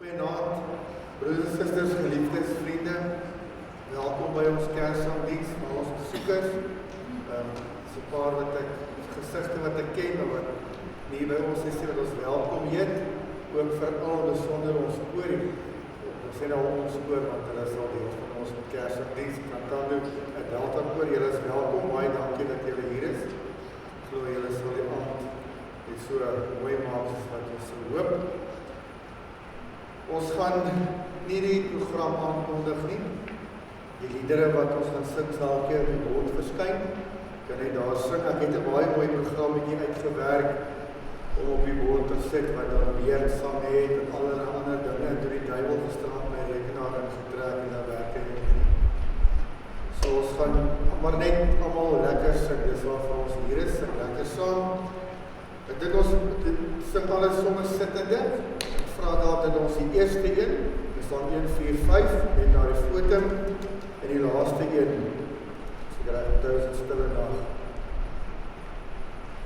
Goeienaand, broers en susters, geliefdes, vriende. Welkom by ons Kersdiens, maar ons besoekers. So 'n paar gesigte wat ek ken, maar wat nie by ons is, wat ons welkom heet. Ook veral besonder ons koor. Ons sê nou ons koor, want hulle sal deel van ons Kersdiens kan doen. Delta koor, julle is welkom. Baie dankie dat julle hier is. Ek glo julle sal die aand dit so mooi maak soos wat ons so hoop. Ons gaan nie die program aankondig nie. Die liedere wat ons gaan sing sal elke keer op die bord verskyn. Kan net daar sing. Ek het 'n baie mooi programmetjie uitgewerk om op die bord te sit wat dan weer sang het en allerlei ander dinge toe die duiwel gisterand my rekenaar ingetrek en dan werk hy nie. So ons gaan maar net almal lekker sing. Dis waarvoor ons hier is, sing lekker saam. Ek dink ons sing alles sommer sittende. Vra daar dat ons die eerste een, dis dan 145, net na die fotum, en die laaste een, seker ek onthou is het stille nag.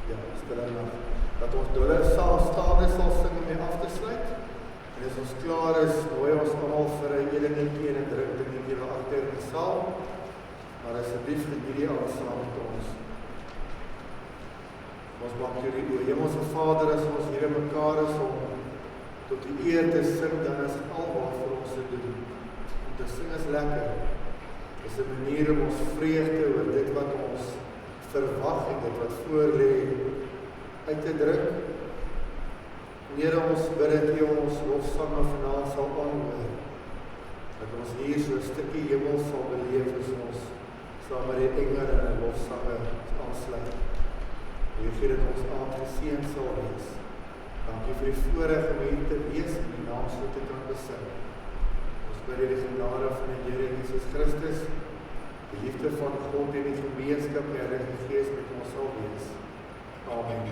Ja, stille nag. Dat ons dolle staande sal sing om mee af te sluit. En as ons klaar is, nooi ons allemaal vir 'n edennetjie en 'n drinkdingetjie daar agter in die saal. Maar asseblief geniet die aand saam met ons. Ons maak hierdie oor. Hemelse Vader, as ons hier in mekaar is om tot die eer te sing, dan is al wat vir ons te doen. Om te sing is lekker. Dit is 'n manier om ons vreugde oor dit wat ons verwag en dit wat voor lê uit te druk. Here, ons bid dat U ons lofsange vanaand sal aanhoor. Dat ons hier so 'n stukkie hemel sal beleef as ons saam met die engele en lofsange aansluit. Hier gee dat ons aand geseën sal wees. Dankie vir die voorreg om hier te wees en die naam so te kan besing. Ons bid die genade van die Here Jesus Christus, die liefde van God en die gemeenskap met die Heilige Gees met ons sal wees. Amen.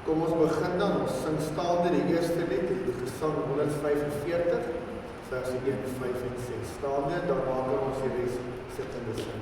Kom ons begin dan, ons sing staande die eerste lied, die Gesang 145, verse 1, 5 en 6. Staande, daarna kan ons die res sittende sing.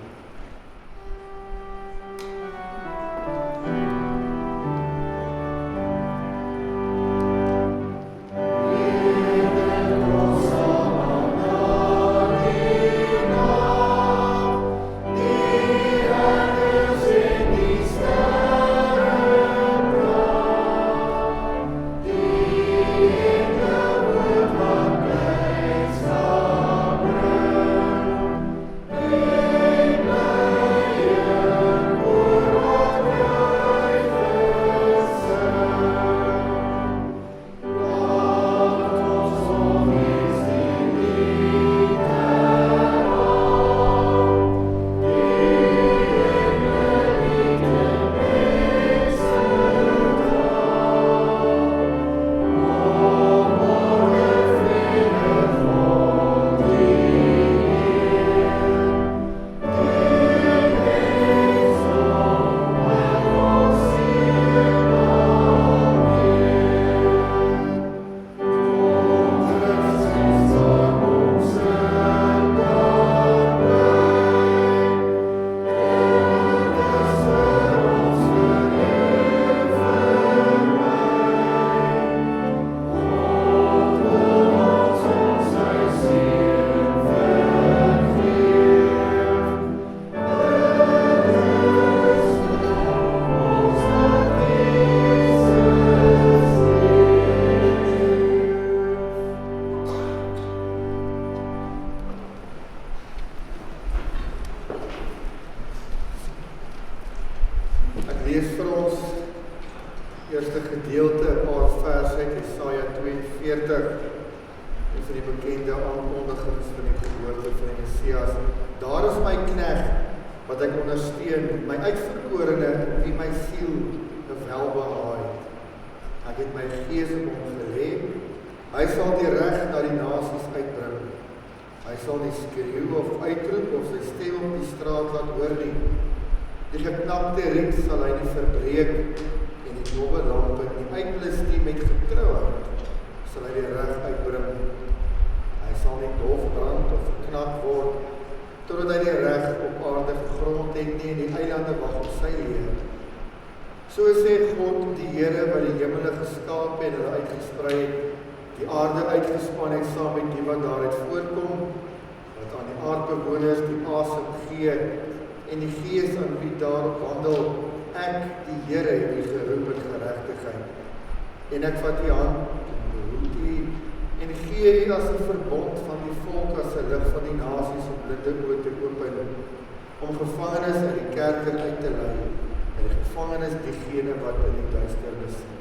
So sê God, die Here wat die hemele geskaap en hulle uitgesprei het, die aarde uitgespan het saam met die wat daaruit voorkom, wat aan die aardbewoners die asem gee, en die Gees aan wie daarop wandel, ek, die Here, het u geroep met geregtigheid. En ek vat u hand, behoed u, en gee u as 'n verbond van die volk as 'n lig van die nasies om blinde oë te open, om gevangenes uit die kerker uit te lei, en die gevangenes diegene wat in die duisternis sit.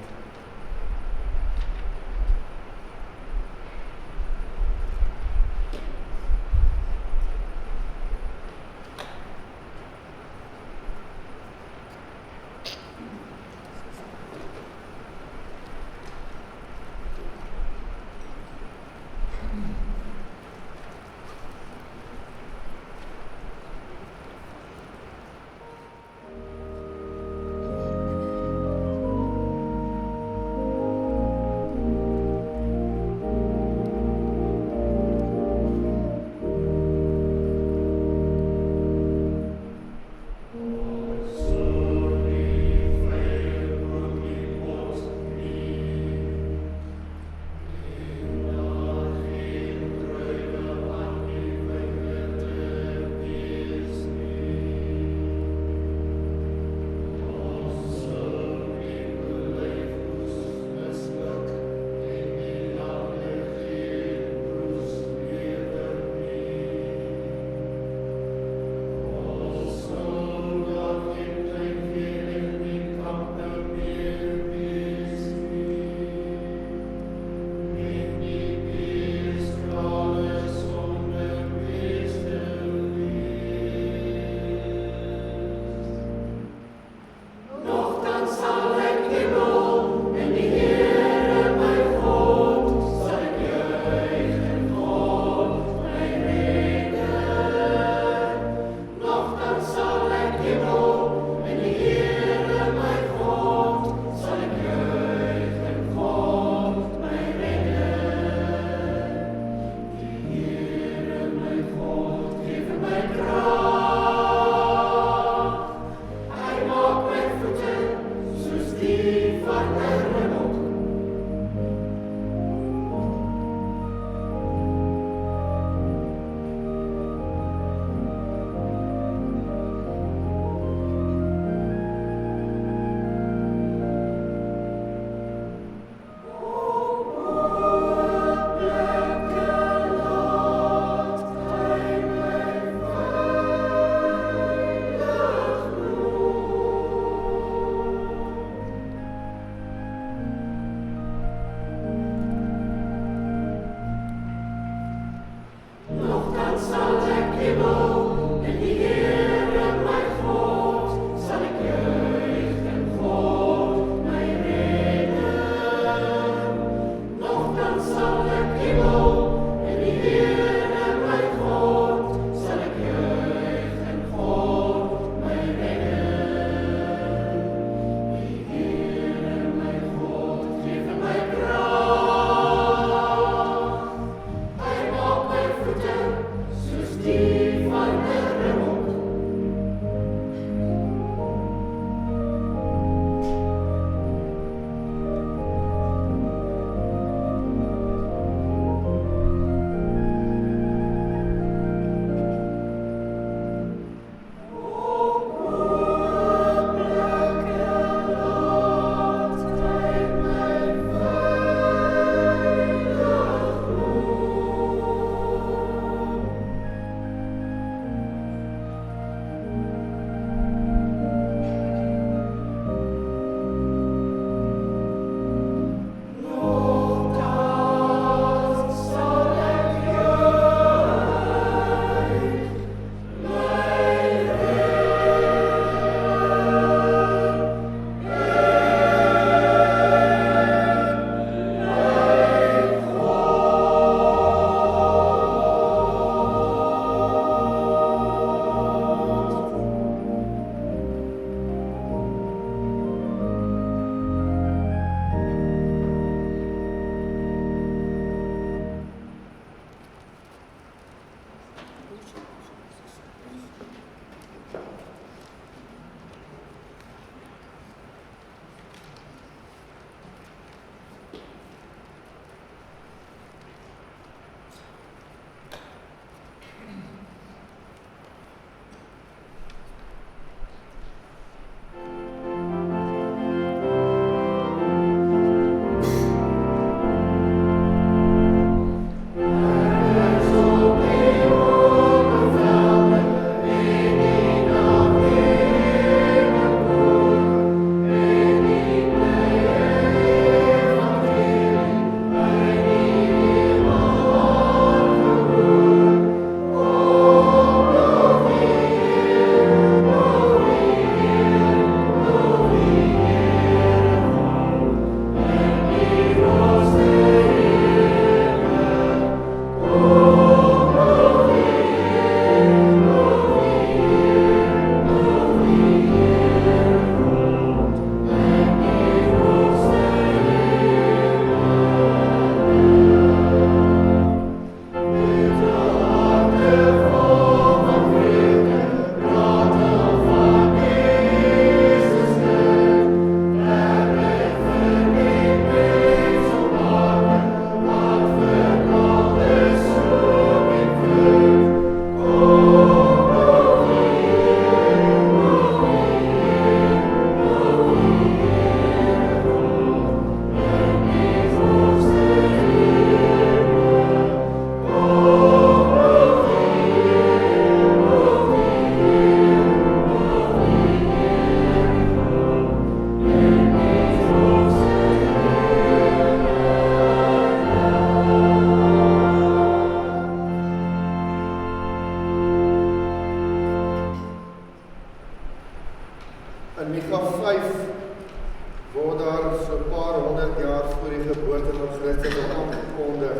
word daar so 'n paar 100 jaar voor die geboorte van Christus al aangekondig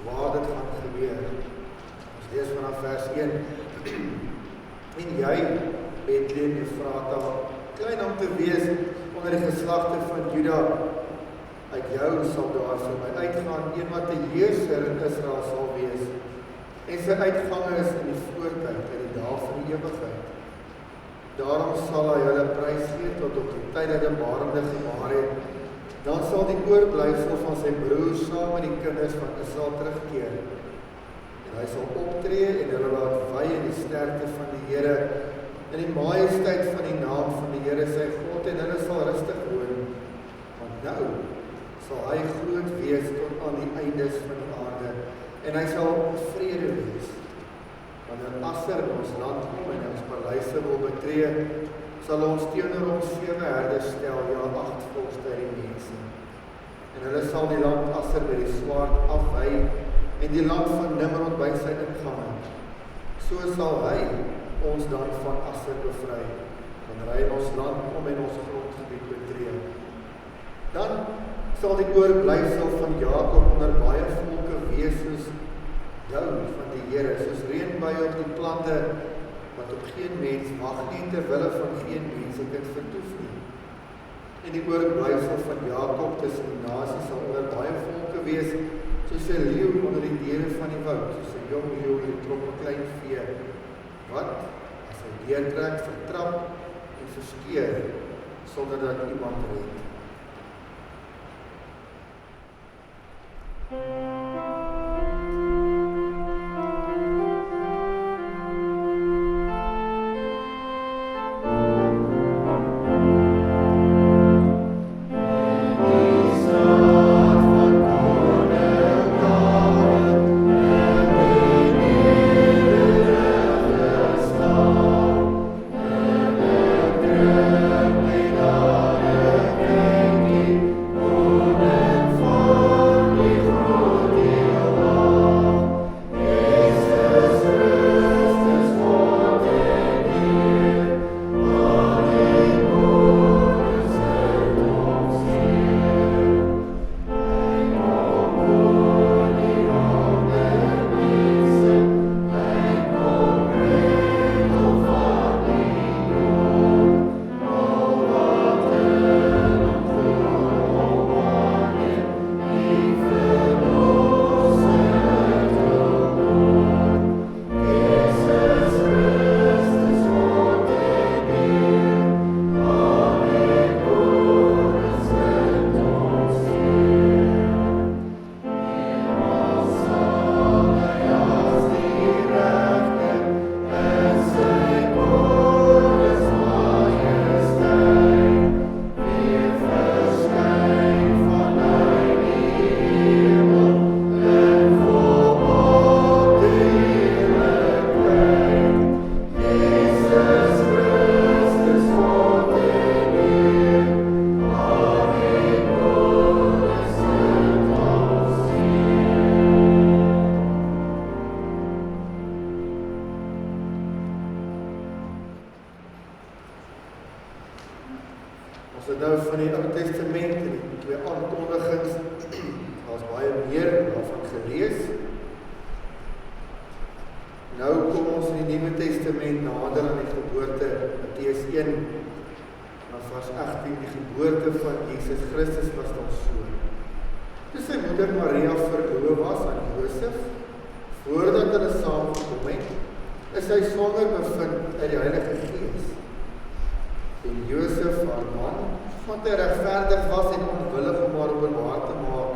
waar dit gaan gebeur. Ons lees vanaf vers 1. En jy, Bethlehem Efrata, klein om te wees onder die geslagte van Juda, uit jou sal daar vir my uitgaan een wat 'n heerser in Israel sal wees, en sy uitgange is in die voortyd, in die dae van die ewigheid. Daarom sal hy hulle prys gee tot op die tyd dat hy barende gemaar het. Dan sal die oorblyfsel van sy broers saam met die kinders van Israel terugkeer. En hy sal optree en hulle laat wy in die sterkte van die Here, in die majesteit van die naam van die Here sy God, en hulle sal rustig woon. Want nou sal hy groot wees tot aan die eindes van die aarde, en hy sal vrede wees. Wanneer Asser ons land kom en ons paleise wil betree, sal ons teenoor ons 7 herders stel, ja 8 volste die mense. En hulle sal die land Asser met die swaard afwy, en die land van Nimrod by sy ingange. So sal hy ons dan van Asser bevry, wanneer hy ons land kom en ons grondgebied betree. Dan sal die oorblyfsel van Jakob onder baie volke wees soos jou van die Here, soos reënbuie op die plante, wat op geen mens mag nie, terwille van geen mense kan vertoef nie. En die oorblyfsel van Jakob tussen die nasies sal onder baie volke wees, soos 'n leeu onder die deure van die woud, soos 'n jong leeu in die troppe klein vee, wat as hy deurtrek, vertrap en verskeer, sonder dat iemand red. dit nou van die Ou Testament en die twee aankondigings, daar's baie meer daarvan gelees. Nou kom ons in die Nuwe Testament nader aan die geboorte, Matteus 1, van vers 18, die geboorte van Jesus Christus was dan so. Toe sy moeder Maria verloof was aan Josef, voordat hulle saamgekom het, is hy swanger bevind uit die Heilige Gees. En Josef, haar man, want hy regverdig was en onwillig om haar openbaar te maak,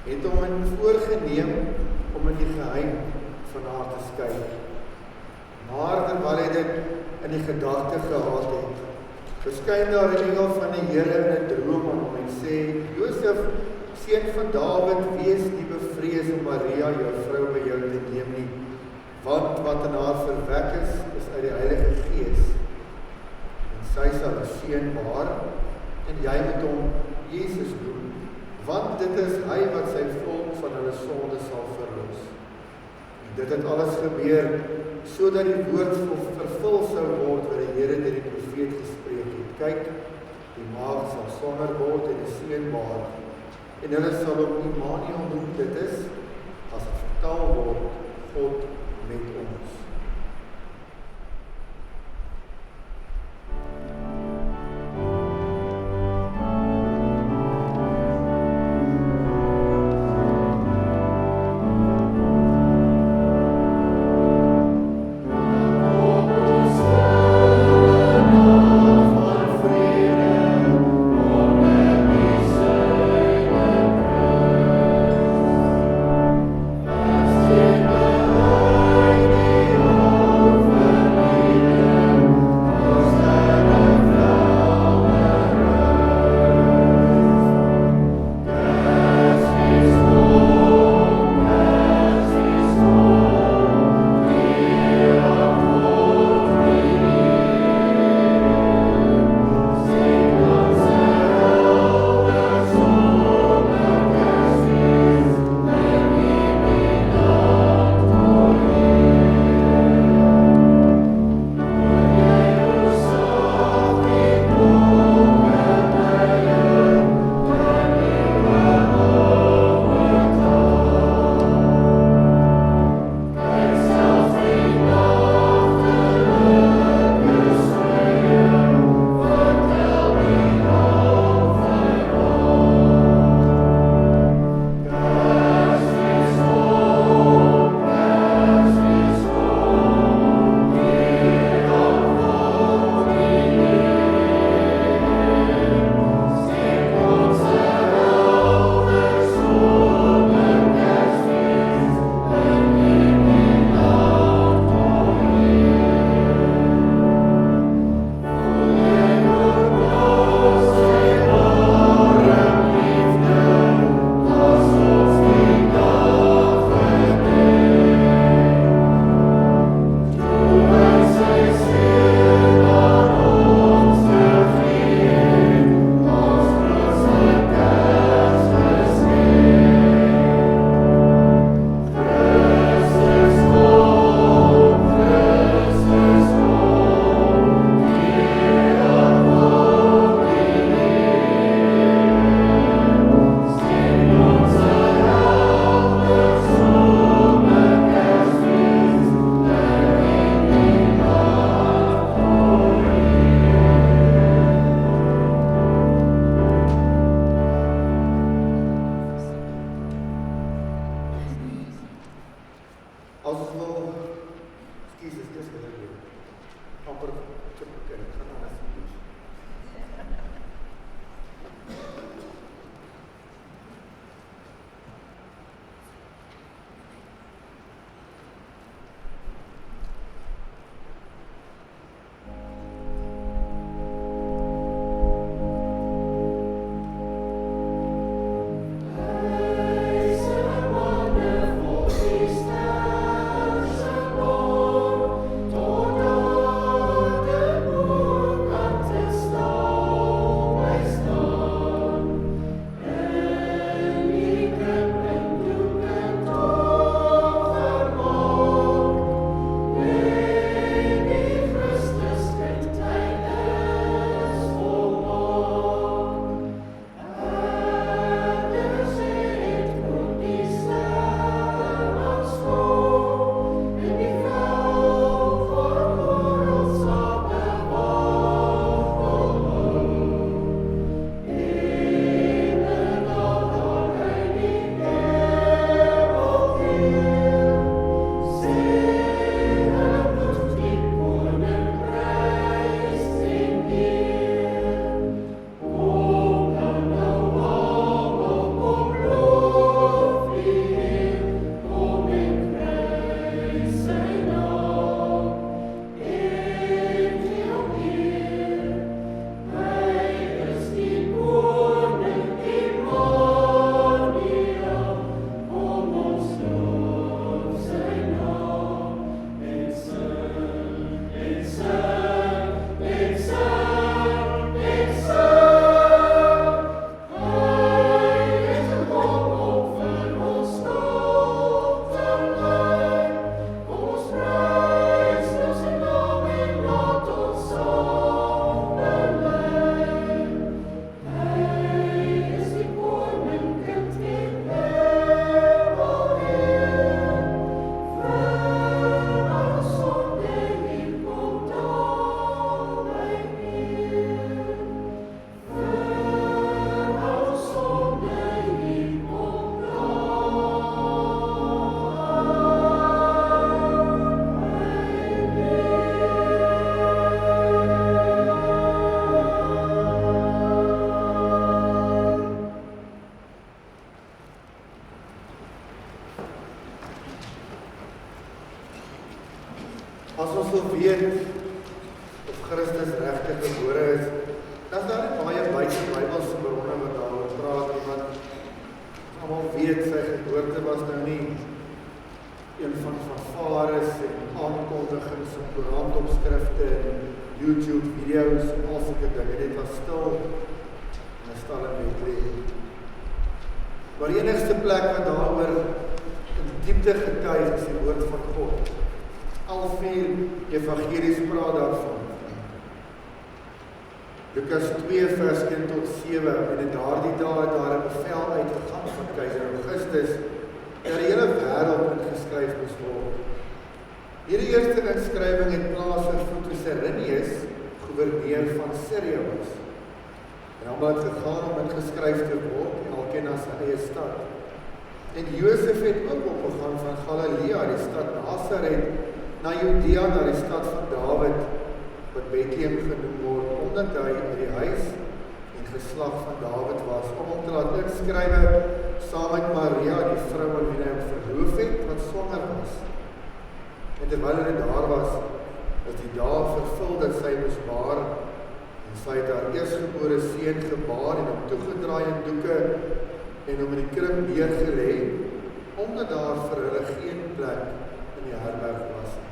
het hom in voorgeneem om in die geheim van haar te skei. Maar terwyl hy dit in die gedagte gehad het, verskyn daar 'n engel van die Here in 'n droom aan hom en sê: Josef, seun van Dawid, wees nie bevrees om Maria, jou vrou, by jou te neem nie, want wat in haar verwek is uit die Heilige Gees. En sy sal 'n seun baar, en jy moet hom Jesus noem, want dit is hy wat sy volk van hulle sonde sal verlos. En dit het alles gebeur, sodat die woord vervul sou word wat die Here deur die profeet gespreek het. Kyk, die maagd sal swanger word en 'n seun baar. En hulle sal hom Immanuel noem, dit is, as dit vertaal word, God met ons. Amen. was nou nie een van fanfares en aankondigings en koerantopskrifte en YouTube video's en al sulke dinge. Dit was stil en 'n stal in Bethlehem. Maar die enigste plek wat daaroor in diepte getuig is die woord van God. Al 4 evangelies praat daarvan. Lukas 2 vers 1 tot 7 en in daardie dae het daar 'n bevel uitgegaan van keiser Augustus dat die hele wêreld ingeskryf moes word. Hierdie eerste inskrywing het plaasgevind toe Cyrenius gouverneur van Syrië was. En almal het gegaan om ingeskryf te word, elkeen na sy eie stad. En Josef het ook opgegaan van Galilea, die stad Nasaret, na Judea, na die stad van Dawid, wat Bethlehem genoem word, omdat hy in die huis en geslag van Dawid was, om hom te laat inskrywe saam met Maria, die vrou aan wie hy hom verloof het, wat swanger was. En terwyl hy daar was die dae vervul dat sy moes baar, en sy het haar eerstgebore seun gebaar en hom toegedraai in doeke en hom in die krib neergelê, omdat daar vir hulle geen plek in die herberg was nie.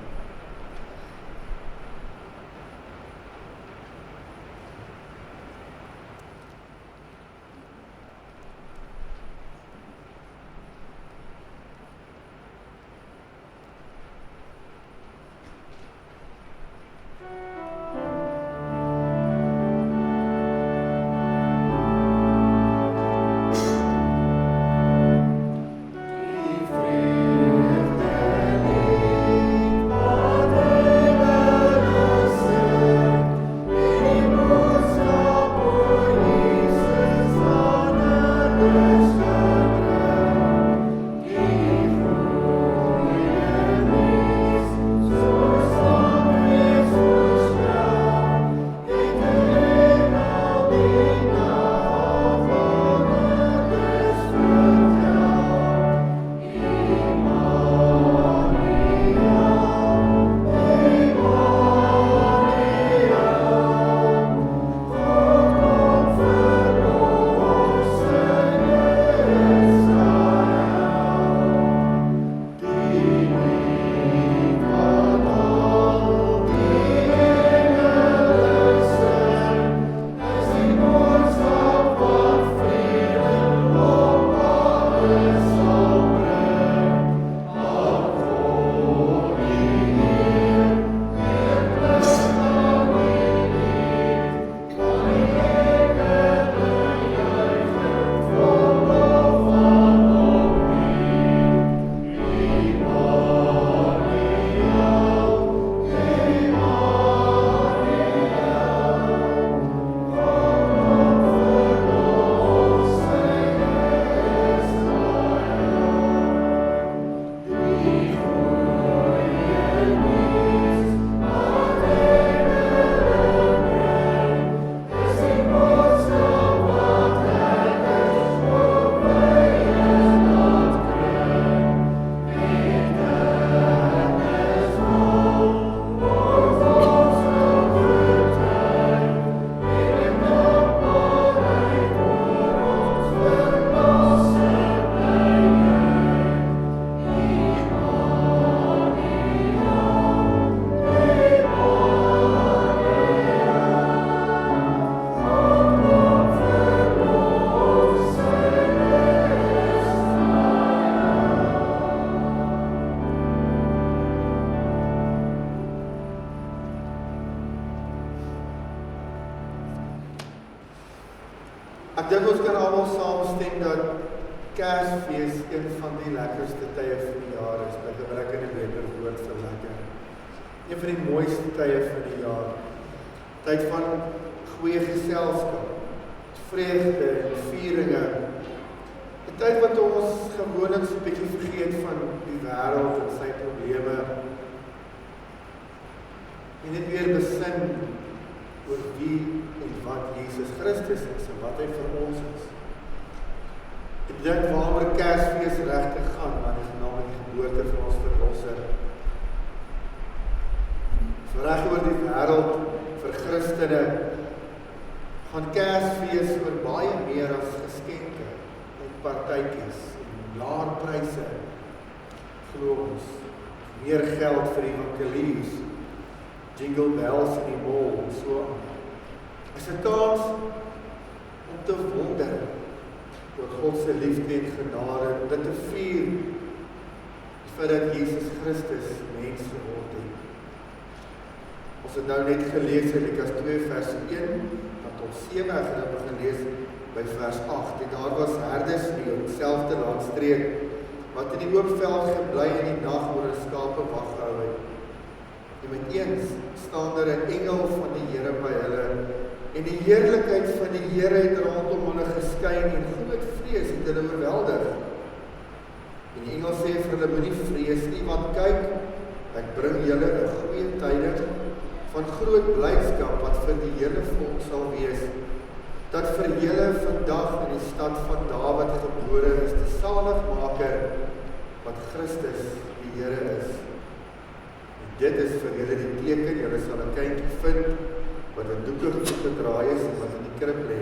Ek dink ons kan almal saamstem dat Kersfees een van die lekkerste tye van die jaar is. Ek gebruik 'n beter woord vir lekker. Een van die mooiste tye van die jaar. Tyd van goeie geselskap, vreugde en vieringe. 'n Tyd wat ons gewoonlik so 'n bietjie vergeet van die wêreld en sy probleme. En net weer besin oor wie en wat Jesus Christus is en wat hy vir ons is. Ek dink waaroor Kersfees regtig gaan, want dit is naamlik die geboorte van ons verlosser. So reg oor die wêreld vir Christene gaan Kersfees oor baie meer as geskenke en partytjies en laer pryse, glo ons, meer geld vir evangelies, jingle bells in die mall, en so aan. Is 'n kans om te wonder oor God se liefde en genade, dit te vier, dat Jesus Christus mens geword het. Ons het nou net gelees in Lukas 2 vers 1 tot 7, ek het nou gelees by vers 8, en daar was herders nie op dieselfde landstreek, wat in die oop veld gebly in die nag oor hulle skape wag gehou het. En met eens staan daar 'n engel van die Here by hulle, en die heerlikheid van die Here het rondom hulle geskyn, en groot vrees het hulle oorweldig. En die engel sê vir hulle, moenie vrees nie, want kyk, ek bring julle 'n goeie tyding van groot blydskap wat vir die hele volk sal wees, dat vir julle vandag in die stad van Dawid gebore is die saligmaker wat Christus die Here is. En dit is vir julle die teken, julle sal 'n kindjie vind wat 'n doeke gedraai is en wat in die krib lê.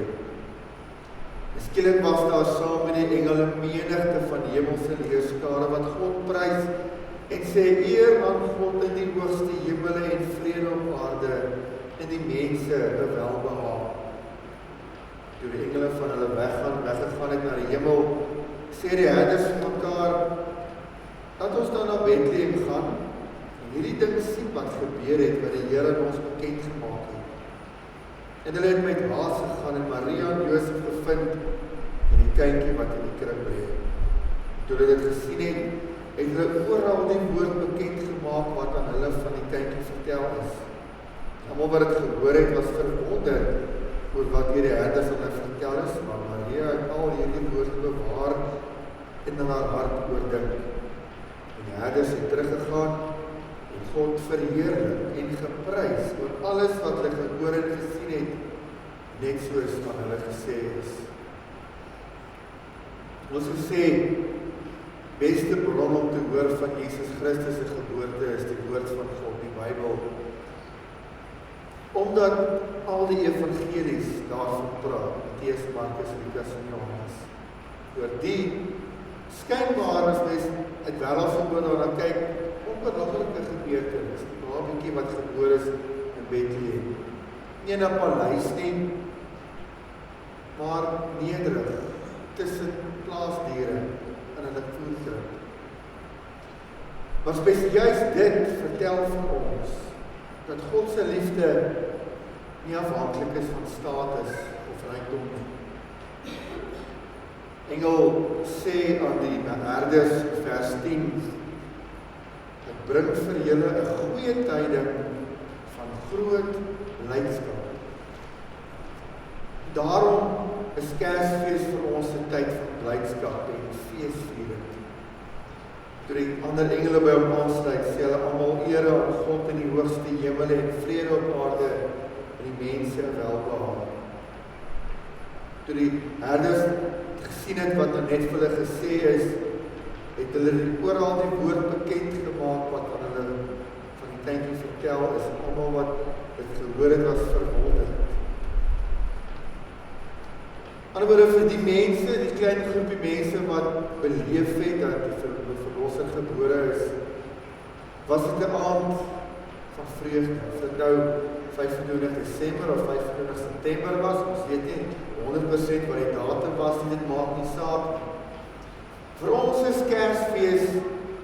Skielik was daar saam met die engele menigte van die hemelse leerskare wat God prys en sê eer aan God in die hoogste hemele en vrede op aarde en die mense 'n welbehaag. Toe die engele van hulle weggegaan het na die hemel, sê die herders vir mekaar, laat ons dan na Bethlehem gaan en hierdie ding sien wat gebeur het, wat die Here aan ons bekend gemaak het. En hulle het met haas gegaan en Maria en Josef gevind en die kindjie wat in die krib lê. Toe hulle dit gesien het hulle oral die woord bekend gemaak wat aan hulle van die kindjie vertel is. Almal wat dit gehoor het was verwonder oor wat hierdie herders aan hulle vertel is, maar Maria het al hierdie woorde bewaar en in haar hart oordink. En die herders het teruggegaan en God verheerlik en geprys oor alles wat hulle gehoor en gesien het, net soos van hulle gesê is. Ons gesê, beste bron om te hoor van Jesus Christus se geboorte is die woord van God, die Bybel. Omdat al die evangelies daarvan praat, Matteus, Markus, Lukas en Johannes, oor die skynbaar as mens uit wêreldverhoor daarna kyk, onbelangrike gebeurtenis, die babietjie wat gebore is in Bethlehem. Nie in 'n paleis nie, maar nederig tussen plaasdiere in hulle voerkring. Maar spesiaal dit vertel vir ons dat God se liefde nie afhanklik is van status of rykdom nie. Engel sê aan die herders, vers 10, ek bring vir julle 'n goeie tyding van groot blydskap. Daarom is Kersfees vir ons 'n tyd van blydskap en feesviering. Toe die ander engele by hom aansluit, sê hulle almal ere aan God in die hoogste hemele en vrede op aarde en die mense welbehaag. Toe die herders gesien het wat net vir hulle gesê is, het hulle oral die woord bekend gemaak wat aan hulle van die kindjie vertel is, en almal wat dit gehoor het was verwonderd. Anderwoorde vir die mense, die klein groepie mense wat beleef het dat die verlosser gebore is, was dit 'n aand van vreugde. Of dit nou 25 Desember of 25 September was, ons weet nie 100% wat die datum was, dit maak nie saak. Vir ons is Kersfees,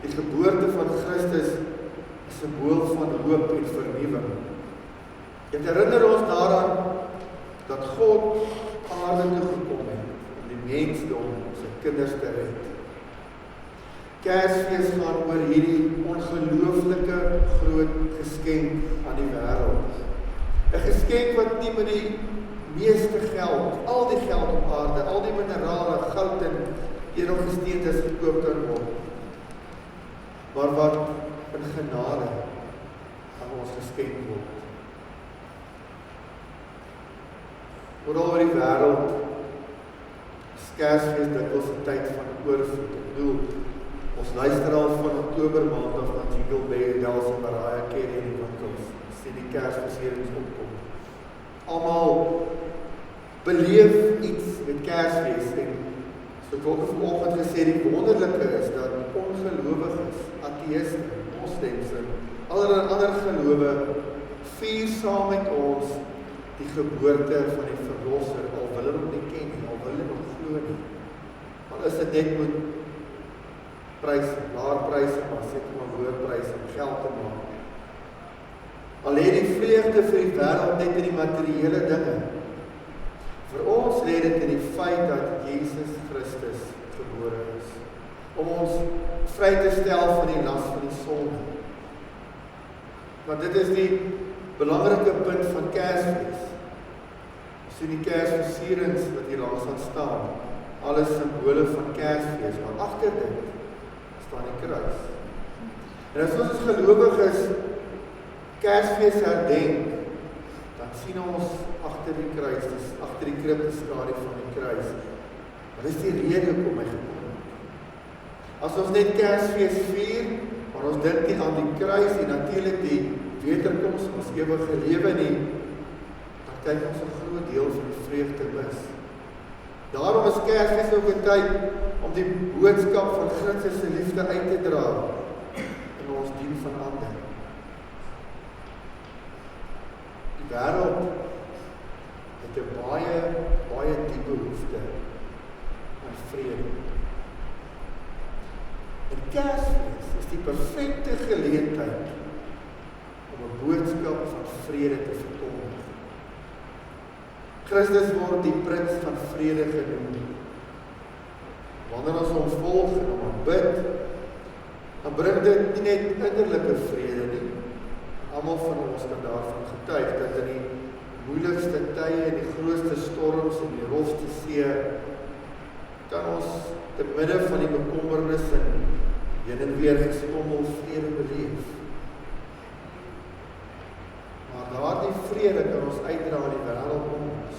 die geboorte van Christus, 'n simbool van hoop en vernuwing. Dit herinner ons daaraan dat God aarde toe gekom het om die mensdom, sy kinders te red. Kersfees gaan oor hierdie ongelooflike groot geskenk aan die wêreld. 'n Geskenk wat nie met die meeste geld, al die geld op aarde, al die minerale, goud en edelgesteentes gekoop kan word, maar wat in genade aan ons geskenk word. Oral oor die wêreld is Kersfees dikwels 'n tyd van oorvloed. Ek bedoel, ons luister al van Oktober maand af na Jingle Bells en Mariah Carey in die winkels, sien die Kersversierings opkom. Almal beleef iets met Kersfees en So ek het ook vanoggend gesê, die wonderlike is dat ongelowiges, ateïste, moslems en allerlei ander gelowe vier saam met ons die geboorte van die verlosser, al wil hulle hom nie ken nie, al wil hulle hom glo nie. Al is dit net met pryse, laer pryse, maar seker maar hoër pryse om geld te maak. Al lê die vreugde vir die wêreld net in die materiële dinge. Vir ons lê dit in die feit dat Jesus Christus gebore is, om ons vry te stel van die las van die sonde. Want dit is die belangrike punt van Kersfees. Ons sien die Kersversierings wat hier langs aan staan, alles simbole van Kersfees, maar agter dit staan die kruis. En as ons gelowiges Kersfees herdenk, dan sien ons agter die kruis, agter die kribskade van die kruis. Wat is die rede hoekom hy gekom het? As ons net Kersfees vier, maar ons dink nie aan die kruis en natuurlik die wederkoms van ons ewige lewe nie, dan kyk ons 'n groot deel van die vreugde mis. Daarom is Kersfees ook 'n tyd om die boodskap van Christus se liefde uit te dra in ons dien van ander. Die wêreld het 'n baie diep behoefte aan vrede. En Kersfees is die perfekte geleentheid om 'n boodskap van vrede te verkondig. Christus word die prins van vrede genoem. Wanneer ons hom volg en hom aanbid, dan bring dit nie net innerlike vrede nie. Almal van ons kan daarvan getuig dat in die moeilikste tye en die grootste storms en die rofste see, kan ons te midde van die bekommernis en heen en weer gestommel vrede beleef. Maar daardie vrede kan ons uitdra in die wêreld om ons,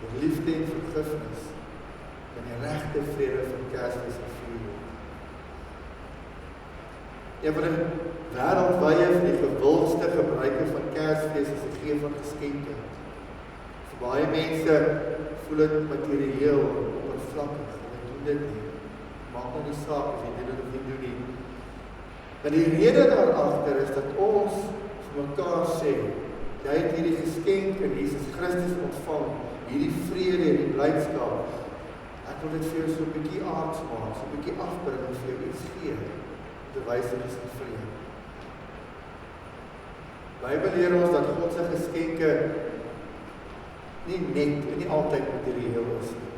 die liefde en vergifnis, en die regte vrede van Kersfees en vrede. Een van die wêreldwye van die gewildste gebruike van Kersfees is die gee van geskenke. Vir baie mense voel dit materieel, oppervlakkig, hulle doen dit nie. Maak nou die saak of jy dit of nie doen nie. Maar die rede daarachter is dat ons vir mekaar sê, jy het hierdie geskenk in Jesus Christus ontvang, hierdie vrede, hierdie blydskap. Ek wil dit vir jou so 'n bietjie aards maak, so 'n bietjie afbring en vir jou iets gee, te wys in die vrede. Bybel leer ons dat God se geskenke nie net en nie altyd materieel is nie.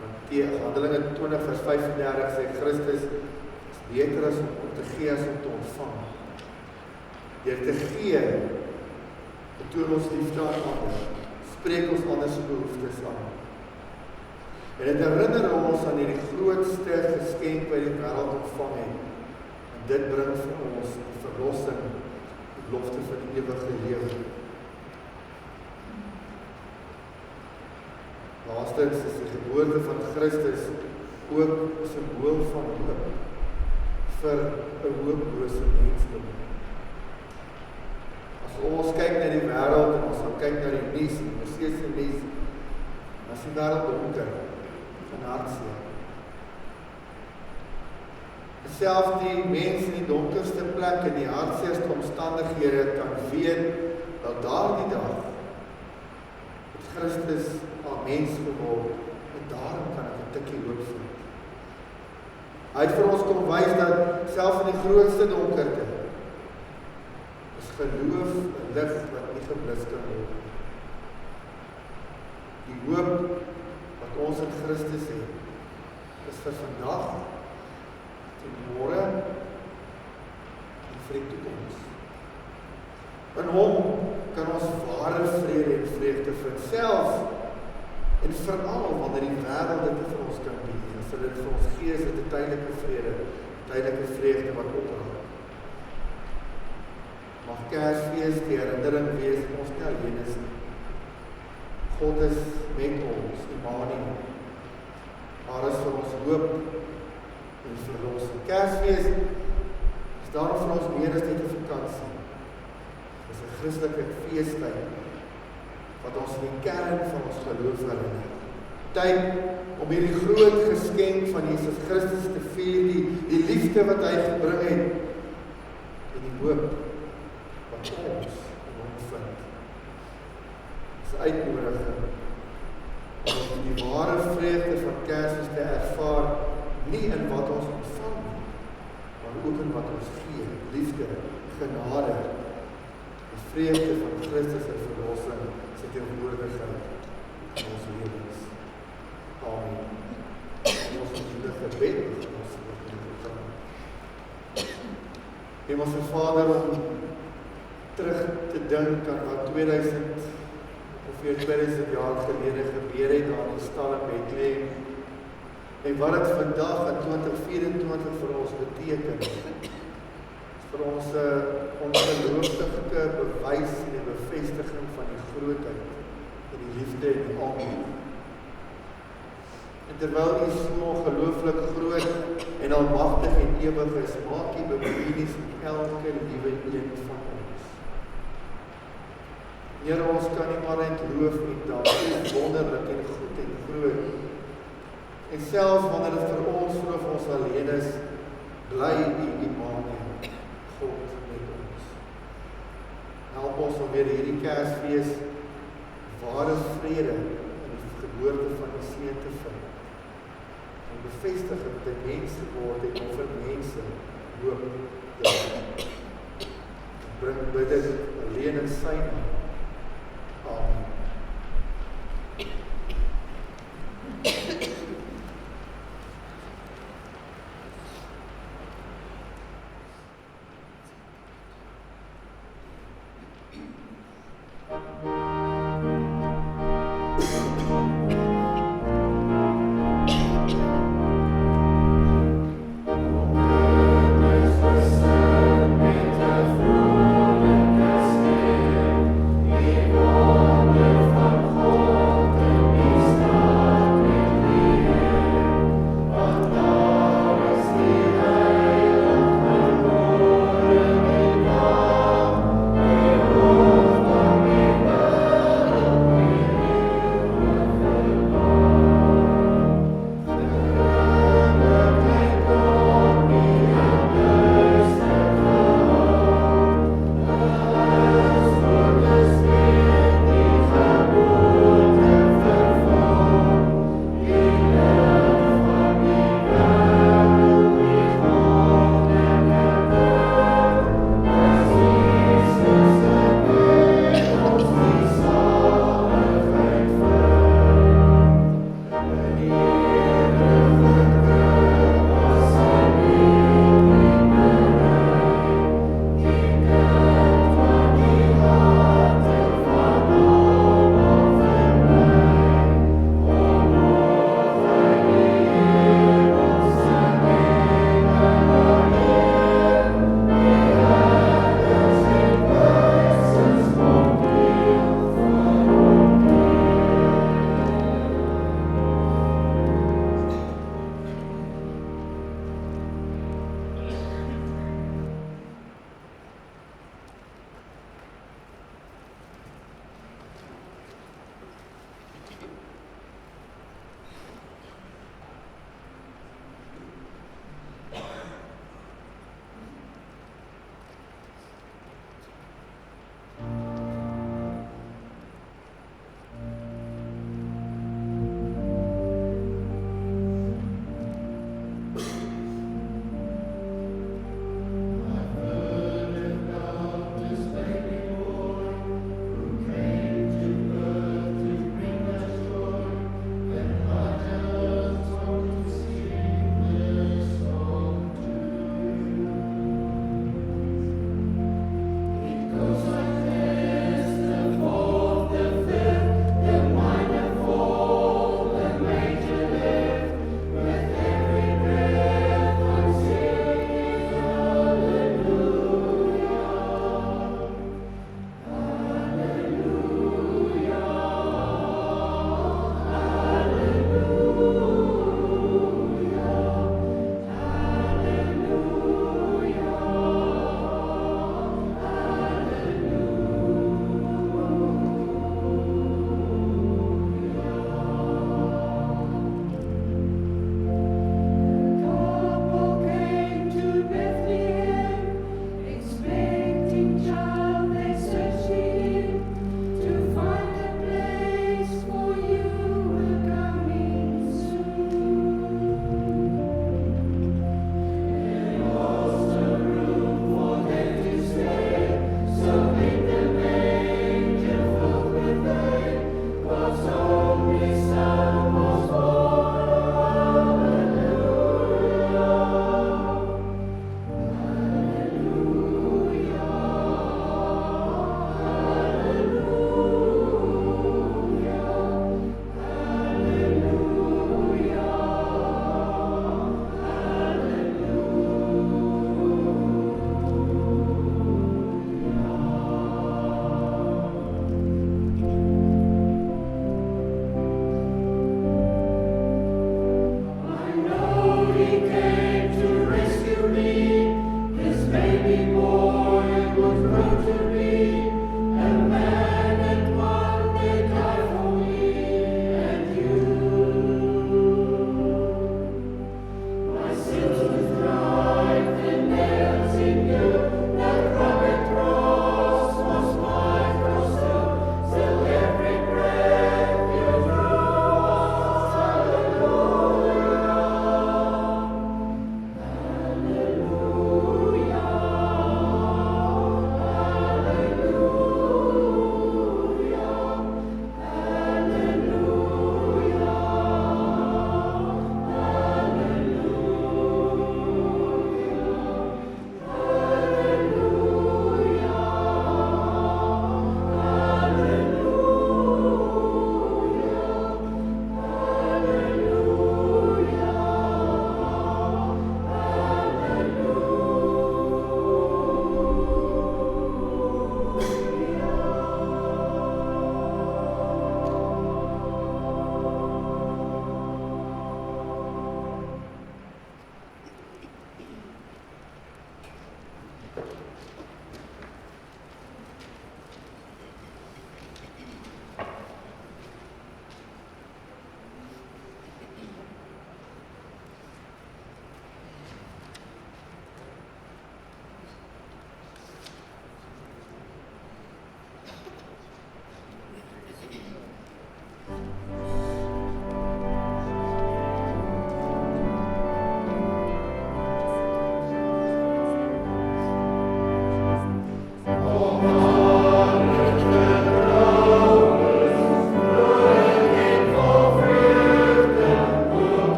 Want Handelinge 20 vers 35 sê Christus is beter as om te gee as om te ontvang. Deur te gee, betoon ons liefde aan ander, spreek ons ander se behoeftes aan. En dit herinner ons aan hierdie grootste geskenk wat die wêreld ontvang het. En dit bring vir ons die verlossing, die belofte van die ewige lewe. Laastens is die geboorte van Christus ook 'n simbool van hoop vir 'n hooplose mensdom. As ons kyk na die wêreld en ons kyk na die nuus, ons sien die nuus, dan is die wêreld donker en hartseer. Selfs die mense in die donkerste plek en die hartseerste omstandighede kan weet dat daardie dag het Christus al mens geword en daarom kan ek 'n tikkie hoop vind. Hy het vir ons kom wys dat selfs in die grootste donkerte is geloof 'n lig wat nie geblus kan word. Die hoop wat ons in Christus het, is vir vandag, en môre, en vir die toekoms. In hom kan ons ware vrede en vreugde vind, selfs en veral wanneer die wêreld dit vir ons kan bied. As hulle dit vir ons gee, is dit 'n tydelike vrede, tydelike vreugde wat ophou. Mag Kersfees die herinnering wees dat ons nie alleen is nie. God is met ons, Immanuel. Daar is vir ons hoop en verlossing. Kersfees is daarom vir ons meer as net 'n vakansie. Dit is 'n Christelike feestyd wat ons in die kern van ons geloof herinner. Tyd om hierdie groot geskenk van Jesus Christus te vier, die liefde wat hy gebring het, en die hoop wat ons in hom vind. Dit is uitnodiging om die ware vreugde van Kersfees te ervaar, nie in wat ons ontvang nie, maar ook in wat ons gee, liefde, genade, die vreugde van Christus en verlossing, sy teenwoordigheid in ons lewens. Amen. Ons die gebed, ons program. Hemelse Vader, om terug te dink aan wat 2000 jaar gelede gebeur het aan die stal in Bethlehem, en wat het vandag in 2024 vir ons beteken, vir ons ongelooflike bewys en die bevestiging van die grootheid en die liefde en die aanbidding. En terwyl U so ongelooflik groot en almagtig en ewig is, maak U bemoeienis met elke liewe een van ons. Here, ons kan nie maar net loof en dank, U is wonderlik en goed en groot. En selfs wanneer dit vir ons alleen is, bly U Immanuel, God met ons. Help ons om weer hierdie Kersfees ware vrede in die geboorte van die Seun te vind. En bevestig dat die mens word en vir mense hoop te bring. Bring bid alleen in sy naam. Amen.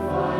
Find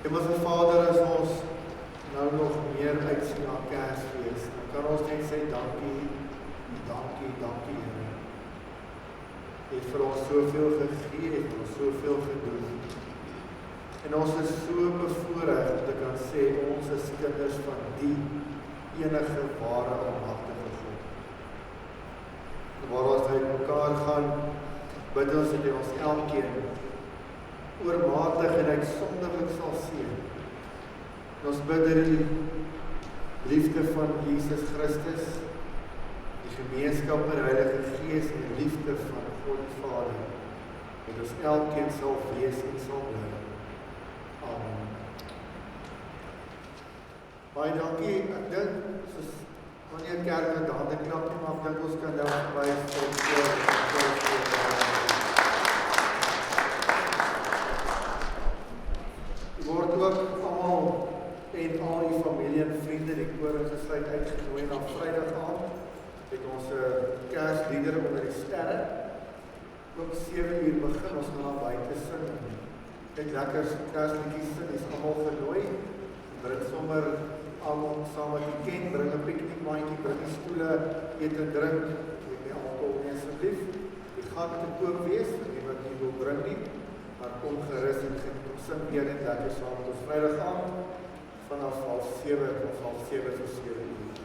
Hemelse Vader, as ons nou nog meer uitsien na Kersfees, dan kan ons net sê dankie, dankie, dankie, Here. Jy het vir ons soveel gegee, het ons soveel gedoen. En ons is so bevoorreg om te kan sê, ons is kinders van die enige ware almagtige God. Waar ons uit mekaar gaan, bid ons dat jy ons elkeen oormatig en uitsonderlik sal seën. En ons bid dat die liefde van Jesus Christus, die gemeenskap met die Heilige Gees en die liefde van God die Vader, dat ons elkeen sal wees en sal bly. Amen. Baie dankie. Ek dink, soos wanneer kerk met die hande klap nie, maar ek dink ons kan nou verwys tot word ook almal en al die familie en vriende die koor gesluit uitgenooi na Vrydag aand het ons Kersliedere onder die sterre. Ook 7 uur begin ons gaan na buite sing. Net lekker Kersliedjies sing, is almal genooi. Bring sommer almal saam wat jy ken, bring 'n piknikmandjie, bring die stoele, eet en drink. Jy nie alkohol nie asseblief. Die gaan te koop wees vir die wat nie wil bring nie. Maar kom gerus en sing weer net lekker saam met ons Vrydag aand vanaf 6:30 of 6:30 tot 7 uur.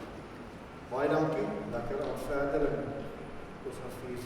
Baie dankie, lekker aan verder en ons gaan fees.